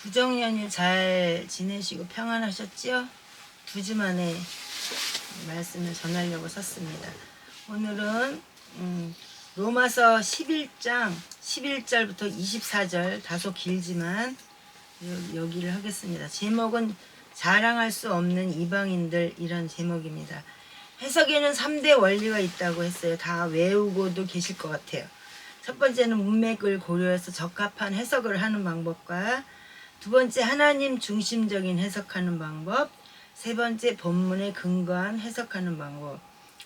구정 연휴 잘 지내시고 평안하셨지요? 2주 만에 말씀을 전하려고 섰습니다. 오늘은 로마서 11장 11절부터 24절 다소 길지만 여기를 하겠습니다. 제목은 자랑할 수 없는 이방인들, 이런 제목입니다. 해석에는 3대 원리가 있다고 했어요. 다 외우고도 계실 것 같아요. 첫 번째는 문맥을 고려해서 적합한 해석을 하는 방법과, 두 번째 하나님 중심적인 해석하는 방법, 세 번째 본문에 근거한 해석하는 방법.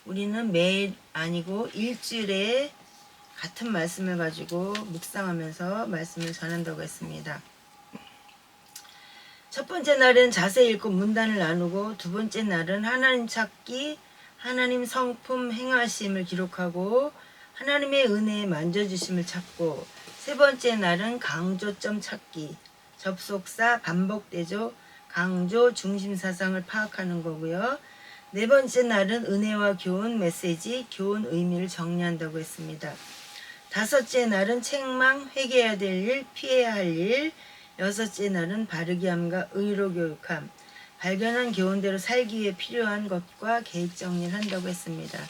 우리는 매일 아니고 일주일에 같은 말씀을 가지고 묵상하면서 말씀을 전한다고 했습니다. 첫 번째 날은 자세히 읽고 문단을 나누고, 두 번째 날은 하나님 찾기, 하나님 성품 행하심을 기록하고 하나님의 은혜에 만져주심을 찾고, 세 번째 날은 강조점 찾기, 접속사, 반복대조, 강조, 중심 사상을 파악하는 거고요. 네 번째 날은 은혜와 교훈, 메시지, 교훈 의미를 정리한다고 했습니다. 다섯째 날은 책망, 회개해야 될 일, 피해야 할 일. 여섯째 날은 바르게 함과 의로 교육함, 발견한 교훈대로 살기 위해 필요한 것과 계획 정리를 한다고 했습니다.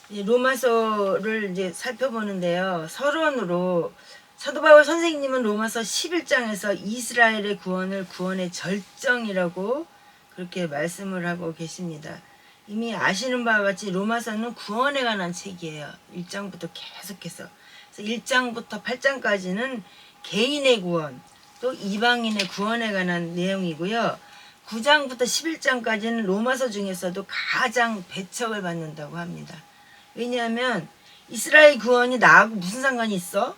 로마서를 이제 살펴보는데요. 서론으로 사도 바울 선생님은 로마서 11장에서 이스라엘의 구원의 절정이라고 그렇게 말씀을 하고 계십니다. 이미 아시는 바와 같이 로마서는 구원에 관한 책이에요. 1장부터 계속해서. 그래서 1장부터 8장까지는 개인의 구원, 또 이방인의 구원에 관한 내용이고요. 9장부터 11장까지는 로마서 중에서도 가장 배척을 받는다고 합니다. 왜냐하면 이스라엘 구원이 나하고 무슨 상관이 있어?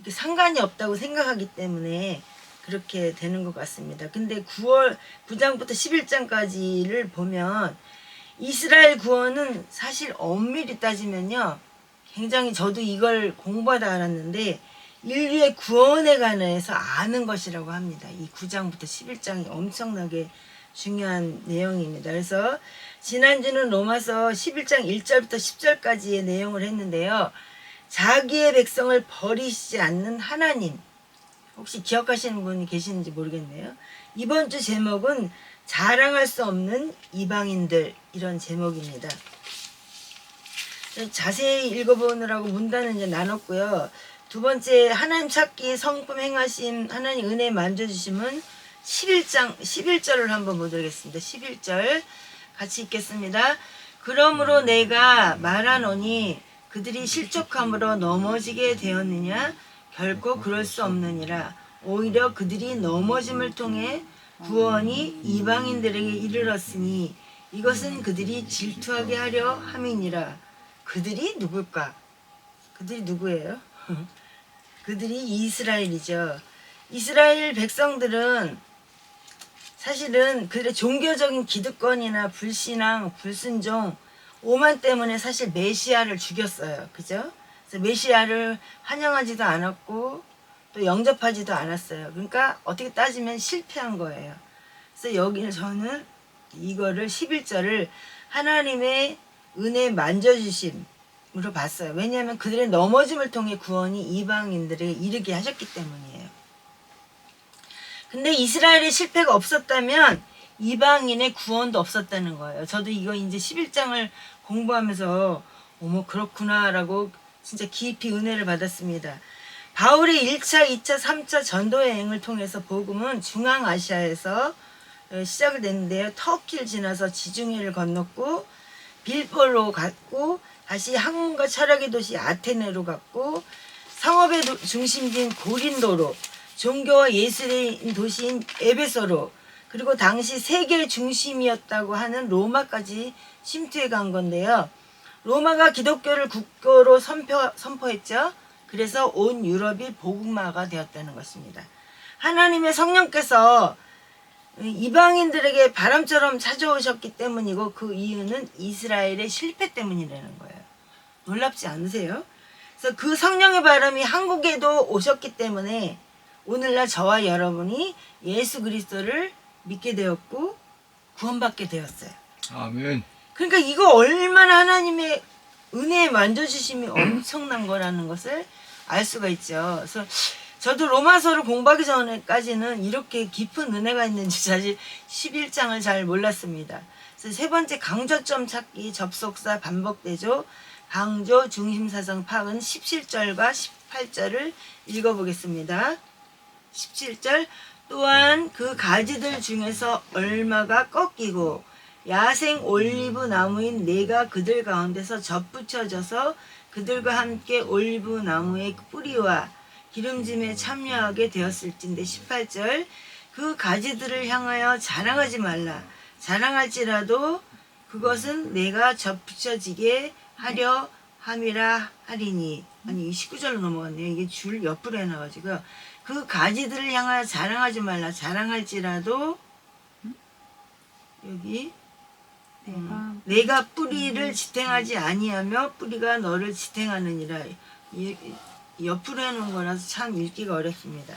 상관이 없다고 생각하기 때문에 그렇게 되는 것 같습니다. 근데 9장부터 11장까지를 보면 이스라엘 구원은 사실 엄밀히 따지면요, 굉장히 저도 이걸 공부하다 알았는데 인류의 구원에 관해서 아는 것이라고 합니다. 이 9장부터 11장이 엄청나게 중요한 내용입니다. 그래서 지난주는 로마서 11장 1절부터 10절까지의 내용을 했는데요. 자기의 백성을 버리시지 않는 하나님, 혹시 기억하시는 분이 계시는지 모르겠네요. 이번 주 제목은 자랑할 수 없는 이방인들, 이런 제목입니다. 자세히 읽어보느라고 문단을 이제 나눴고요. 두 번째 하나님 찾기, 성품 행하심, 하나님 은혜 만져주심은 11장 11절을 한번 보도록하겠습니다. 11절 같이 읽겠습니다. 그러므로 내가 말하노니 그들이 실족함으로 넘어지게 되었느냐? 결코 그럴 수 없느니라. 오히려 그들이 넘어짐을 통해 구원이 이방인들에게 이르렀으니 이것은 그들이 질투하게 하려 함이니라. 그들이 누굴까? 그들이 누구예요? 그들이 이스라엘이죠. 이스라엘 백성들은 사실은 그들의 종교적인 기득권이나 불신앙, 불순종, 오만 때문에 사실 메시아를 죽였어요. 그죠? 그래서 메시아를 환영하지도 않았고 또 영접하지도 않았어요. 그러니까 어떻게 따지면 실패한 거예요. 그래서 여기는 저는 이거를 11절을 하나님의 은혜 만져주심으로 봤어요. 왜냐하면 그들의 넘어짐을 통해 구원이 이방인들에게 이르게 하셨기 때문이에요. 근데 이스라엘의 실패가 없었다면 이방인의 구원도 없었다는 거예요. 저도 이거 이제 11장을 공부하면서 어머 그렇구나 라고 진짜 깊이 은혜를 받았습니다. 바울의 1차, 2차, 3차 전도 여행을 통해서 복음은 중앙아시아에서 시작을 됐는데요. 터키를 지나서 지중해를 건넜고 빌보로 갔고, 다시 학문과 철학의 도시 아테네로 갔고, 상업의 중심지인 고린도로, 종교와 예술의 도시인 에베소로, 그리고 당시 세계의 중심이었다고 하는 로마까지 침투해 간 건데요. 로마가 기독교를 국교로 선포했죠. 그래서 온 유럽이 복음화가 되었다는 것입니다. 하나님의 성령께서 이방인들에게 바람처럼 찾아오셨기 때문이고, 그 이유는 이스라엘의 실패 때문이라는 거예요. 놀랍지 않으세요? 그래서 그 성령의 바람이 한국에도 오셨기 때문에 오늘날 저와 여러분이 예수 그리스도를 믿게 되었고 구원받게 되었어요. 아멘. 그러니까 이거 얼마나 하나님의 은혜에 만져주심이 엄청난 거라는 것을 알 수가 있죠. 그래서 저도 로마서를 공부하기 전에까지는 이렇게 깊은 은혜가 있는지 사실 11장을 잘 몰랐습니다. 그래서 세 번째 강조점 찾기, 접속사, 반복대조, 강조, 중심사상 파악은 17절과 18절을 읽어보겠습니다. 17절, 또한 그 가지들 중에서 얼마가 꺾이고 야생 올리브 나무인 네가 그들 가운데서 접붙여져서 그들과 함께 올리브 나무의 뿌리와 기름짐에 참여하게 되었을진데 18절, 그 가지들을 향하여 자랑하지 말라. 자랑할지라도 그것은 내가 접붙여지게 하려 함이라 하리니. 아니 19절로 넘어갔네요. 이게 줄 옆으로 해놔가지고요. 그 가지들을 향하여 자랑하지 말라. 자랑할지라도 여기 내가 뿌리를 지탱하지 아니하며 뿌리가 너를 지탱하느니라. 옆으로 해놓은 거라서 참 읽기가 어렵습니다.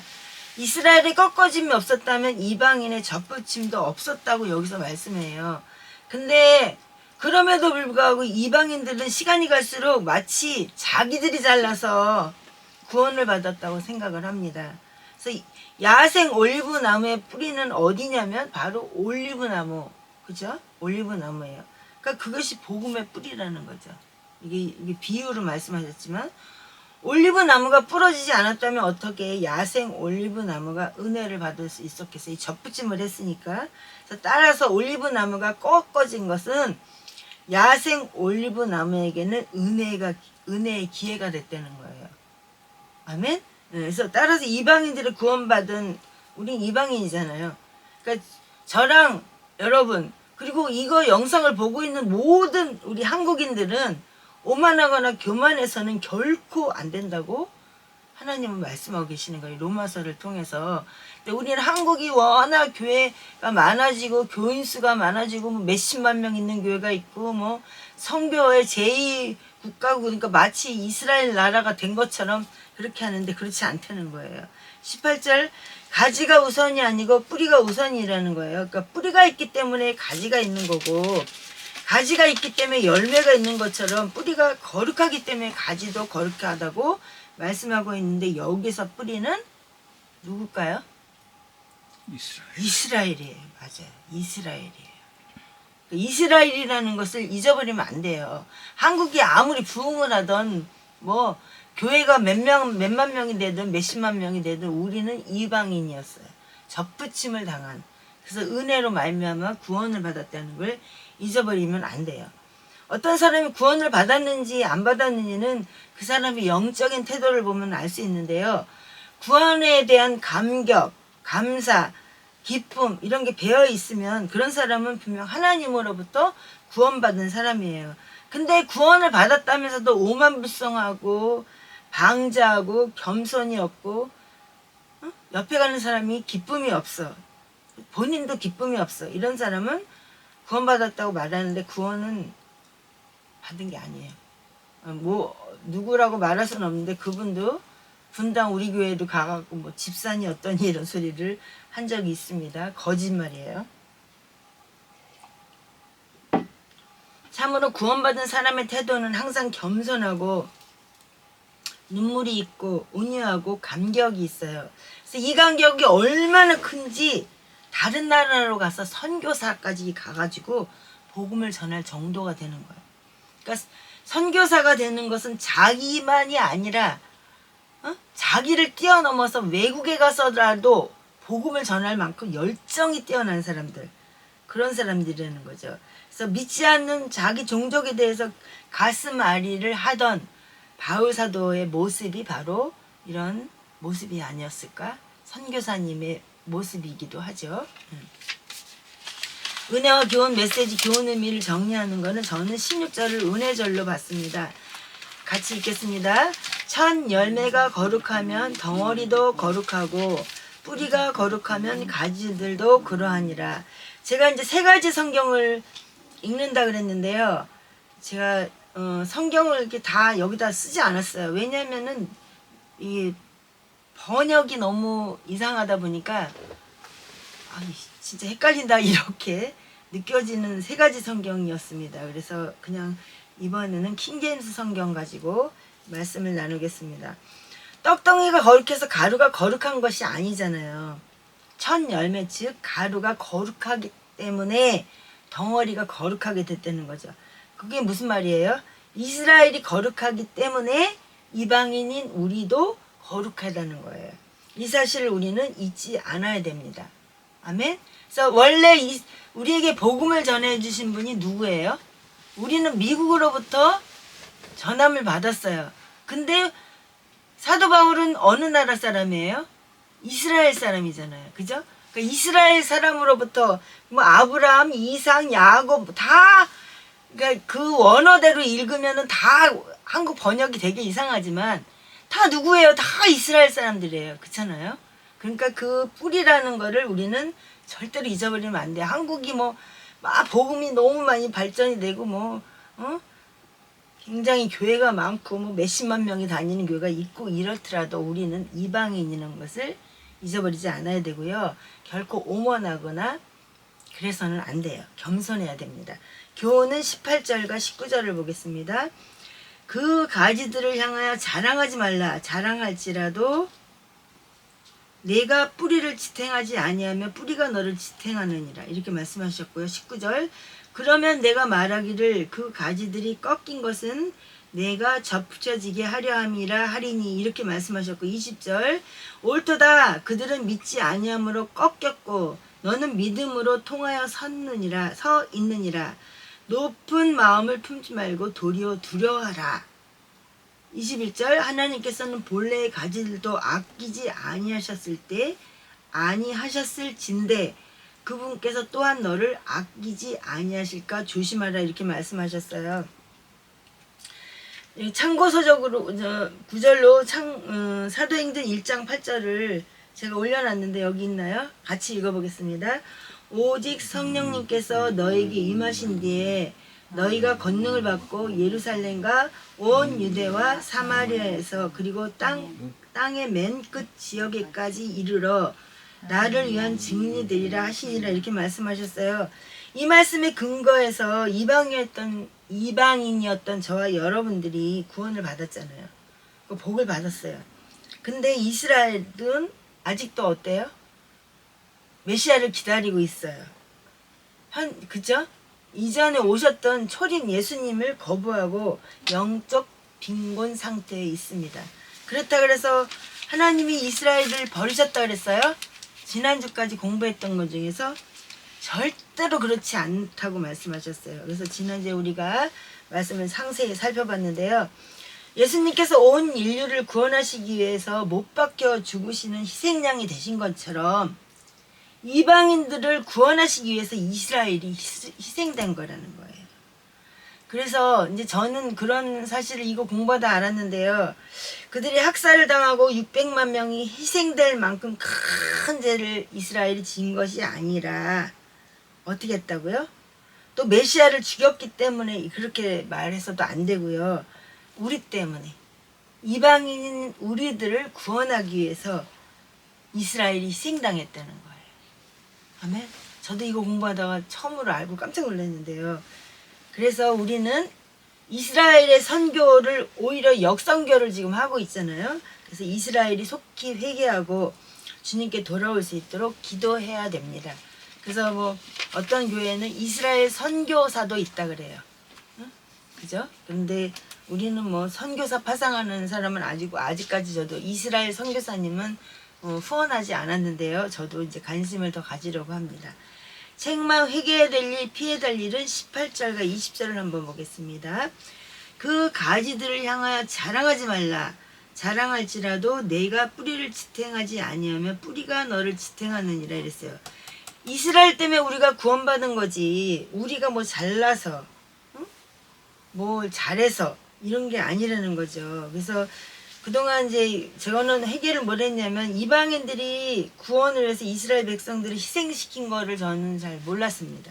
이스라엘에 꺾어짐이 없었다면 이방인의 접붙임도 없었다고 여기서 말씀해요. 근데 그럼에도 불구하고 이방인들은 시간이 갈수록 마치 자기들이 잘나서 구원을 받았다고 생각을 합니다. 그래서 야생 올리브 나무의 뿌리는 어디냐면 바로 올리브 나무, 그죠? 올리브 나무예요. 그러니까 그것이 복음의 뿌리라는 거죠. 이게 비유로 말씀하셨지만 올리브 나무가 부러지지 않았다면 어떻게 야생 올리브 나무가 은혜를 받을 수 있었겠어요? 접붙임을 했으니까. 그래서 따라서 올리브 나무가 꺾어진 것은 야생 올리브 나무에게는 은혜의 기회가 됐다는 거예요. 아멘? 네, 그래서 따라서 이방인들을 구원받은, 우린 이방인이잖아요. 그러니까 저랑 여러분, 그리고 이거 영상을 보고 있는 모든 우리 한국인들은 오만하거나 교만해서는 결코 안 된다고 하나님은 말씀하고 계시는 거예요. 로마서를 통해서. 근데 우리는 한국이 워낙 교회가 많아지고 교인 수가 많아지고 뭐 몇십만 명 있는 교회가 있고 뭐 성교의 제2국가국, 그러니까 마치 이스라엘 나라가 된 것처럼 그렇게 하는데 그렇지 않다는 거예요. 18절, 가지가 우선이 아니고 뿌리가 우선이라는 거예요. 그러니까 뿌리가 있기 때문에 가지가 있는 거고, 가지가 있기 때문에 열매가 있는 것처럼 뿌리가 거룩하기 때문에 가지도 거룩하다고 말씀하고 있는데, 여기서 뿌리는 누굴까요? 이스라엘이에요. 맞아요. 이스라엘이에요. 이스라엘이라는 것을 잊어버리면 안 돼요. 한국이 아무리 부흥을 하던 뭐 교회가 몇만 명이 되든 몇십만 명이 되든 우리는 이방인이었어요. 접붙임을 당한. 그래서 은혜로 말미암아 구원을 받았다는 걸 잊어버리면 안 돼요. 어떤 사람이 구원을 받았는지 안 받았는지는 그 사람의 영적인 태도를 보면 알 수 있는데요. 구원에 대한 감격, 감사, 기쁨 이런 게 배어 있으면 그런 사람은 분명 하나님으로부터 구원받은 사람이에요. 근데 구원을 받았다면서도 오만불성하고 방자하고 겸손이 없고 옆에 가는 사람이 기쁨이 없어. 본인도 기쁨이 없어. 이런 사람은 구원받았다고 말하는데 구원은 받은 게 아니에요. 뭐 누구라고 말할 수는 없는데 그분도 분당 우리 교회도 가갖고 뭐 집사니 어떠니 이런 소리를 한 적이 있습니다. 거짓말이에요. 참으로 구원받은 사람의 태도는 항상 겸손하고 눈물이 있고 온유하고 감격이 있어요. 그래서 이 감격이 얼마나 큰지 다른 나라로 가서 선교사까지 가가지고 복음을 전할 정도가 되는 거예요. 그러니까 선교사가 되는 것은 자기만이 아니라 자기를 뛰어넘어서 외국에 가서라도 복음을 전할 만큼 열정이 뛰어난 사람들, 그런 사람들이라는 거죠. 그래서 믿지 않는 자기 종족에 대해서 가슴 앓이를 하던 바울 사도의 모습이 바로 이런 모습이 아니었을까? 선교사님의 모습이기도 하죠. 은혜와 교훈 메시지, 교훈 의미를 정리하는 것은 저는 16절을 은혜절로 봤습니다. 같이 읽겠습니다. 첫 열매가 거룩하면 덩어리도 거룩하고 뿌리가 거룩하면 가지들도 그러하니라. 제가 이제 세 가지 성경을 읽는다 그랬는데요. 제가 성경을 이렇게 다 여기다 쓰지 않았어요. 왜냐면은 이 번역이 너무 이상하다 보니까 진짜 헷갈린다 이렇게 느껴지는 세 가지 성경이었습니다. 그래서 그냥 이번에는 킹제임스 성경 가지고 말씀을 나누겠습니다. 떡덩이가 거룩해서 가루가 거룩한 것이 아니잖아요. 첫 열매 즉 가루가 거룩하기 때문에 덩어리가 거룩하게 됐다는 거죠. 그게 무슨 말이에요? 이스라엘이 거룩하기 때문에 이방인인 우리도 거룩하다는 거예요. 이 사실을 우리는 잊지 않아야 됩니다. 아멘. 그래서 원래 우리에게 복음을 전해주신 분이 누구예요? 우리는 미국으로부터 전함을 받았어요. 근데 사도 바울은 어느 나라 사람이에요? 이스라엘 사람이잖아요. 그죠? 그러니까 이스라엘 사람으로부터 뭐 아브라함, 이삭, 야곱 다 그러니까 그 원어대로 읽으면은 다 한국 번역이 되게 이상하지만 다 누구예요? 다 이스라엘 사람들이에요. 그렇잖아요? 그러니까 그 뿌리라는 거를 우리는 절대로 잊어버리면 안 돼요. 한국이 뭐 막 복음이 너무 많이 발전이 되고 뭐 굉장히 교회가 많고 뭐 몇십만 명이 다니는 교회가 있고 이렇더라도 우리는 이방인이라는 것을 잊어버리지 않아야 되고요. 결코 오만하거나 그래서는 안 돼요. 겸손해야 됩니다. 교훈은 18절과 19절을 보겠습니다. 그 가지들을 향하여 자랑하지 말라. 자랑할지라도 내가 뿌리를 지탱하지 아니하며 뿌리가 너를 지탱하느니라. 이렇게 말씀하셨고요. 19절 그러면 내가 말하기를 그 가지들이 꺾인 것은 내가 접혀지게 하려 함이라 하리니 이렇게 말씀하셨고 20절 옳도다 그들은 믿지 아니함으로 꺾였고 너는 믿음으로 통하여 서 있느니라 높은 마음을 품지 말고 도리어 두려워하라. 21절 하나님께서는 본래의 가지들도 아끼지 아니하셨을진데 그분께서 또한 너를 아끼지 아니하실까 조심하라 이렇게 말씀하셨어요. 참고서적으로 9절로 사도행전 1장 8절을 제가 올려놨는데 여기 있나요? 같이 읽어보겠습니다. 오직 성령님께서 너에게 임하신 뒤에 너희가 권능을 받고 예루살렘과 온 유대와 사마리아에서 그리고 땅의 맨 끝 지역에까지 이르러 나를 위한 증인이 되리라 하시니라 이렇게 말씀하셨어요. 이 말씀에 근거해서 이방인이었던 저와 여러분들이 구원을 받았잖아요. 복을 받았어요. 근데 이스라엘은 아직도 어때요? 메시아를 기다리고 있어요. 그죠? 이전에 오셨던 초림 예수님을 거부하고 영적 빈곤 상태에 있습니다. 그렇다 그래서 하나님이 이스라엘을 버리셨다 그랬어요? 지난주까지 공부했던 것 중에서 절대로 그렇지 않다고 말씀하셨어요. 그래서 지난주에 우리가 말씀을 상세히 살펴봤는데요. 예수님께서 온 인류를 구원하시기 위해서 못 박혀 죽으시는 희생양이 되신 것처럼 이방인들을 구원하시기 위해서 이스라엘이 희생된 거라는 거예요. 그래서 이제 저는 그런 사실을 이거 공부하다 알았는데요. 그들이 학살을 당하고 600만 명이 희생될 만큼 큰 죄를 이스라엘이 지은 것이 아니라 어떻게 했다고요? 또 메시아를 죽였기 때문에 그렇게 말해서도 안 되고요. 우리 때문에 이방인 우리들을 구원하기 위해서 이스라엘이 희생당했다는 거예요. 아멘. 저도 이거 공부하다가 처음으로 알고 깜짝 놀랐는데요. 그래서 우리는 이스라엘의 선교를 오히려 역선교를 지금 하고 있잖아요. 그래서 이스라엘이 속히 회개하고 주님께 돌아올 수 있도록 기도해야 됩니다. 그래서 뭐 어떤 교회는 이스라엘 선교사도 있다 그래요. 응? 그죠? 그런데 우리는 뭐 선교사 파상하는 사람은 아직까지 저도 이스라엘 선교사님은 후원하지 않았는데요. 저도 이제 관심을 더 가지려고 합니다. 책망 회개해야 될 일, 피해야 될 일은 18절과 20절을 한번 보겠습니다. 그 가지들을 향하여 자랑하지 말라. 자랑할지라도 내가 뿌리를 지탱하지 아니하면 뿌리가 너를 지탱하느니라 이랬어요. 이스라엘 때문에 우리가 구원받은 거지 우리가 뭐 잘나서 뭐 잘해서 이런 게 아니라는 거죠. 그래서 그동안 이제 저는 회개를 뭘 했냐면 이방인들이 구원을 위해서 이스라엘 백성들을 희생시킨 거를 저는 잘 몰랐습니다.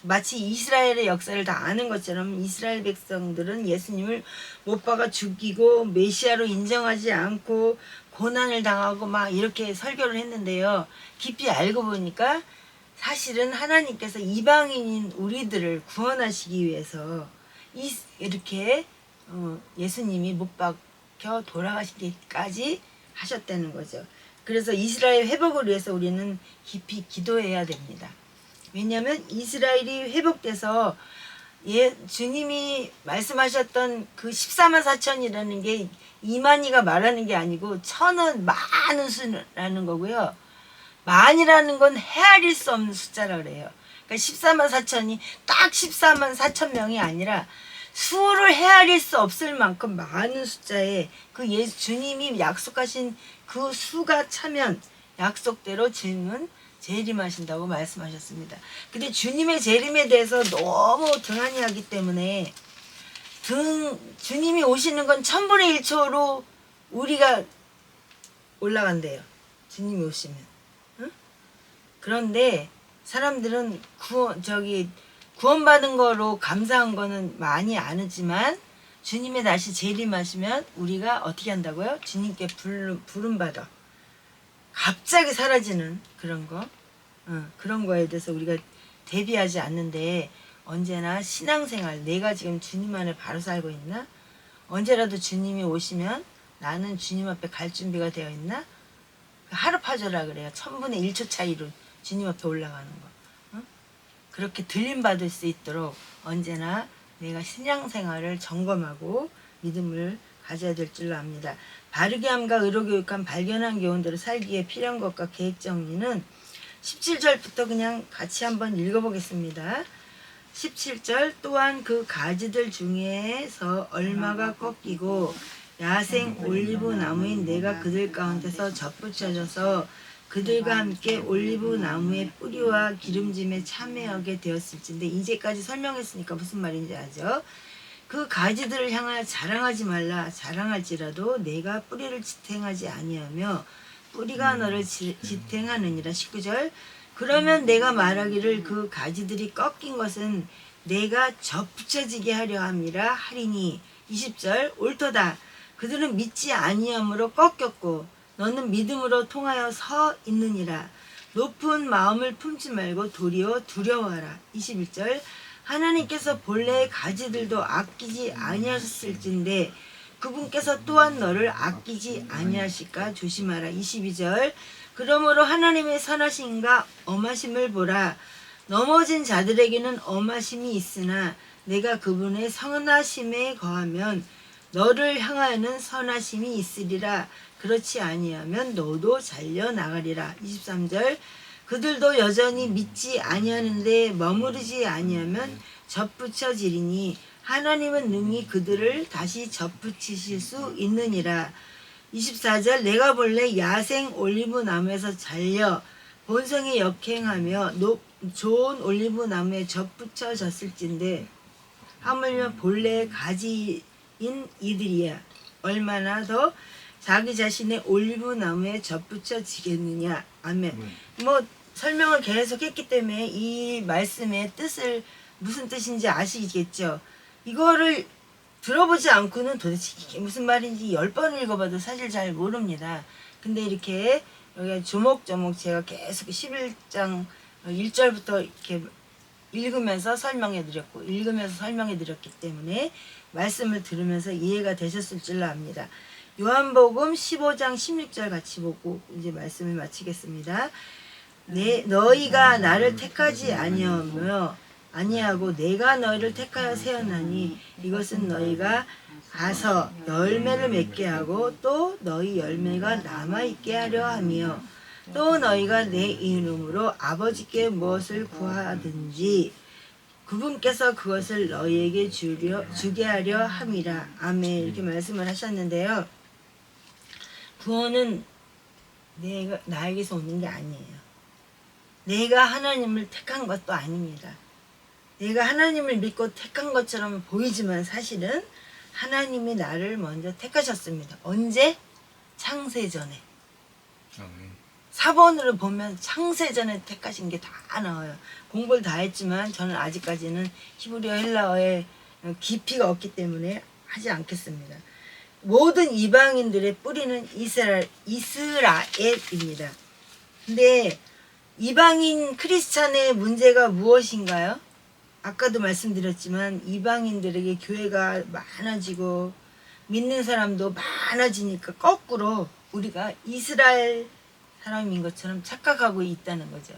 마치 이스라엘의 역사를 다 아는 것처럼 이스라엘 백성들은 예수님을 못 박아 죽이고 메시아로 인정하지 않고 고난을 당하고 막 이렇게 설교를 했는데요. 깊이 알고 보니까 사실은 하나님께서 이방인인 우리들을 구원하시기 위해서 이렇게 예수님이 못 돌아가시기까지 하셨다는 거죠. 그래서 이스라엘 회복을 위해서 우리는 깊이 기도해야 됩니다. 왜냐하면 이스라엘이 회복돼서 주님이 말씀하셨던 그 14만 4천이라는 게 이만희가 말하는 게 아니고 천은 많은 수라는 거고요. 만이라는 건 헤아릴 수 없는 숫자라 그래요. 그러니까 14만 4천이 딱 14만 4천 명이 아니라 수를 헤아릴 수 없을 만큼 많은 숫자에 그 주님이 약속하신 그 수가 차면 약속대로 주님은 재림하신다고 말씀하셨습니다. 근데 주님의 재림에 대해서 너무 등한히 하기 때문에 주님이 오시는 건 1000분의 1초로 우리가 올라간대요. 주님이 오시면. 응? 그런데 사람들은 구원받은 거로 감사한 거는 많이 안 하지만 주님의 다시 재림하시면 우리가 어떻게 한다고요? 주님께 부름받아 갑자기 사라지는 그런 거, 그런 거에 대해서 우리가 대비하지 않는데 언제나 신앙생활, 내가 지금 주님 안에 바로 살고 있나? 언제라도 주님이 오시면 나는 주님 앞에 갈 준비가 되어 있나? 하루파조라 그래요. 1000분의 1초 차이로 주님 앞에 올라가는 거. 그렇게 들림받을 수 있도록 언제나 내가 신앙생활을 점검하고 믿음을 가져야 될 줄로 압니다. 바르게 함과 의로 교육한 발견한 교훈대로 살기에 필요한 것과 계획 정리는 17절부터 그냥 같이 한번 읽어보겠습니다. 17절 또한 그 가지들 중에서 얼마가 꺾이고 야생 올리브 나무인 내가 그들 가운데서 접붙여져서 그들과 함께 올리브 나무의 뿌리와 기름짐에 참여하게 되었을진데 이제까지 설명했으니까 무슨 말인지 아죠? 그 가지들을 향하여 자랑하지 말라. 자랑할지라도 내가 뿌리를 지탱하지 아니하며 뿌리가 너를 지탱하느니라. 19절 그러면 내가 말하기를 그 가지들이 꺾인 것은 내가 접붙여지게 하려 함이라 하리니. 20절 옳도다. 그들은 믿지 아니함으로 꺾였고 너는 믿음으로 통하여 서 있느니라. 높은 마음을 품지 말고 도리어 두려워하라. 21절 하나님께서 본래의 가지들도 아끼지 아니하셨을진데 그분께서 또한 너를 아끼지 아니하실까 조심하라. 22절 그러므로 하나님의 선하심과 엄하심을 보라. 넘어진 자들에게는 엄하심이 있으나 내가 그분의 선하심에 거하면 너를 향하여는 선하심이 있으리라. 그렇지 아니하면 너도 잘려나가리라. 23절 그들도 여전히 믿지 아니하는데 머무르지 아니하면 접붙여지리니 하나님은 능히 그들을 다시 접붙이실 수 있느니라. 24절 내가 본래 야생 올리브 나무에서 잘려 본성에 역행하며 좋은 올리브 나무에 접붙여졌을진데 하물며 본래 가지인 이들이야 얼마나 더 자기 자신의 올리브 나무에 접붙여지겠느냐. 아멘. 뭐 설명을 계속 했기 때문에 이 말씀의 뜻을 무슨 뜻인지 아시겠죠. 이거를 들어보지 않고는 도대체 이게 무슨 말인지 10번 읽어봐도 사실 잘 모릅니다. 근데 이렇게 여기 조목조목 제가 계속 11장 1절부터 이렇게 읽으면서 설명해 드렸고 읽으면서 설명해 드렸기 때문에 말씀을 들으면서 이해가 되셨을 줄로 압니다. 요한복음 15장 16절 같이 보고 이제 말씀을 마치겠습니다. 너희가 나를 택하지 아니하고 내가 너희를 택하여 세웠나니 이것은 너희가 가서 열매를 맺게 하고 또 너희 열매가 남아있게 하려 함이요 또 너희가 내 이름으로 아버지께 무엇을 구하든지 그분께서 그것을 너희에게 주게 하려 함이라. 아멘. 이렇게 말씀을 하셨는데요. 구원은 나에게서 오는 게 아니에요. 내가 하나님을 택한 것도 아닙니다. 내가 하나님을 믿고 택한 것처럼 보이지만 사실은 하나님이 나를 먼저 택하셨습니다. 언제? 창세전에. 사본으로 보면 창세전에 택하신 게 다 나와요. 공부를 다 했지만 저는 아직까지는 히브리어 헬라어에 깊이가 없기 때문에 하지 않겠습니다. 모든 이방인들의 뿌리는 이스라엘입니다. 근데 이방인 크리스찬의 문제가 무엇인가요? 아까도 말씀드렸지만 이방인들에게 교회가 많아지고 믿는 사람도 많아지니까 거꾸로 우리가 이스라엘 사람인 것처럼 착각하고 있다는 거죠.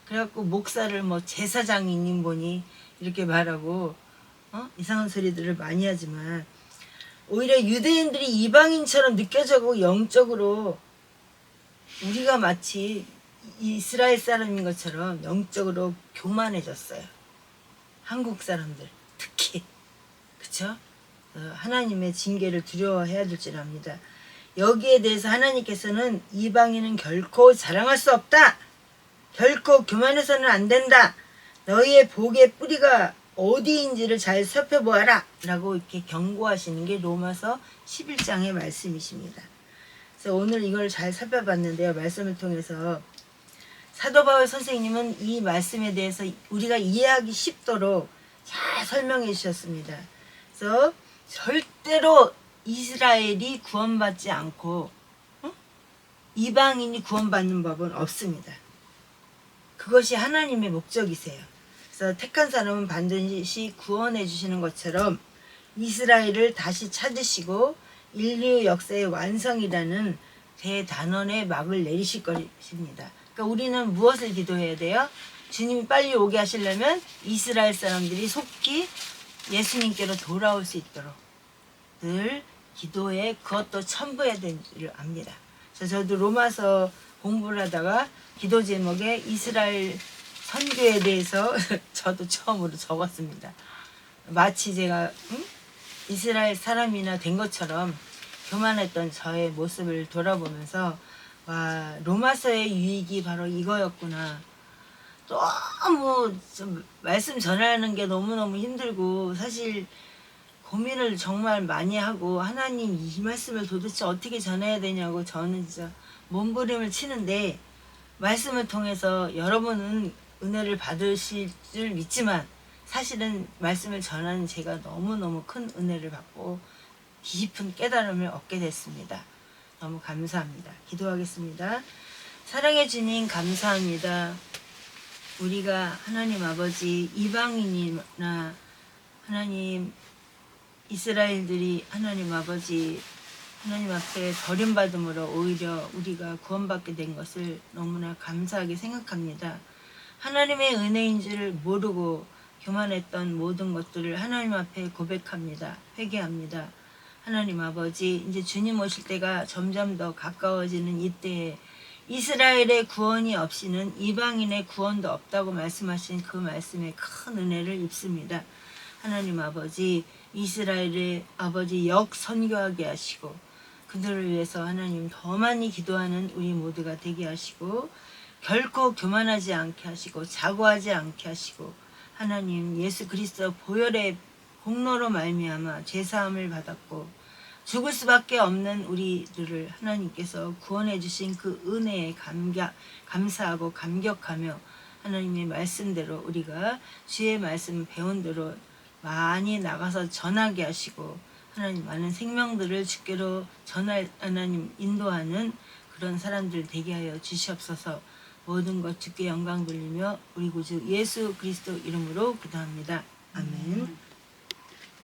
그래갖고 목사를 뭐 제사장이님 보니 이렇게 말하고 이상한 소리들을 많이 하지만 오히려 유대인들이 이방인처럼 느껴져고 영적으로 우리가 마치 이스라엘 사람인 것처럼 영적으로 교만해졌어요. 한국 사람들 특히 그쵸? 하나님의 징계를 두려워해야 될 줄 압니다. 여기에 대해서 하나님께서는 이방인은 결코 자랑할 수 없다. 결코 교만해서는 안 된다. 너희의 복의 뿌리가 어디인지를 잘 살펴보아라. 라고 이렇게 경고하시는 게 로마서 11장의 말씀이십니다. 그래서 오늘 이걸 잘 살펴봤는데요. 말씀을 통해서 사도 바울 선생님은 이 말씀에 대해서 우리가 이해하기 쉽도록 잘 설명해 주셨습니다. 그래서 절대로 이스라엘이 구원받지 않고 이방인이 구원받는 법은 없습니다. 그것이 하나님의 목적이세요. 그래서 택한 사람은 반드시 구원해 주시는 것처럼 이스라엘을 다시 찾으시고 인류 역사의 완성이라는 대단원의 막을 내리실 것입니다. 그러니까 우리는 무엇을 기도해야 돼요? 주님이 빨리 오게 하시려면 이스라엘 사람들이 속히 예수님께로 돌아올 수 있도록 늘 기도에 그것도 첨부해야 되는 줄 압니다. 그래서 저도 로마서 공부를 하다가 기도 제목에 이스라엘 선교에 대해서 저도 처음으로 적었습니다. 마치 제가 이스라엘 사람이나 된 것처럼 교만했던 저의 모습을 돌아보면서 와, 로마서의 유익이 바로 이거였구나. 너무 좀 말씀 전하는 게 너무너무 힘들고 사실 고민을 정말 많이 하고 하나님 이 말씀을 도대체 어떻게 전해야 되냐고 저는 진짜 몸부림을 치는데 말씀을 통해서 여러분은 은혜를 받으실 줄 믿지만 사실은 말씀을 전하는 제가 너무너무 큰 은혜를 받고 깊은 깨달음을 얻게 됐습니다. 너무 감사합니다. 기도하겠습니다. 사랑해 주님 감사합니다. 우리가 하나님 아버지 이방인이나 하나님 이스라엘들이 하나님 아버지 하나님 앞에 버림받음으로 오히려 우리가 구원받게 된 것을 너무나 감사하게 생각합니다. 하나님의 은혜인 줄 모르고 교만했던 모든 것들을 하나님 앞에 고백합니다. 회개합니다. 하나님 아버지 이제 주님 오실 때가 점점 더 가까워지는 이때에 이스라엘의 구원이 없이는 이방인의 구원도 없다고 말씀하신 그 말씀에 큰 은혜를 입습니다. 하나님 아버지 이스라엘의 아버지 역선교하게 하시고 그들을 위해서 하나님 더 많이 기도하는 우리 모두가 되게 하시고 결코 교만하지 않게 하시고 자고하지 않게 하시고 하나님 예수 그리스도 보혈의 공로로 말미암아 죄사함을 받았고 죽을 수밖에 없는 우리들을 하나님께서 구원해 주신 그 은혜에 감사하고 감격하며 하나님의 말씀대로 우리가 주의 말씀 배운 대로 많이 나가서 전하게 하시고 하나님 많은 생명들을 주께로 전할 하나님 인도하는 그런 사람들 되게 하여 주시옵소서. 모든 것 주께 영광 돌리며 우리 구주 예수 그리스도 이름으로 기도합니다. 아멘.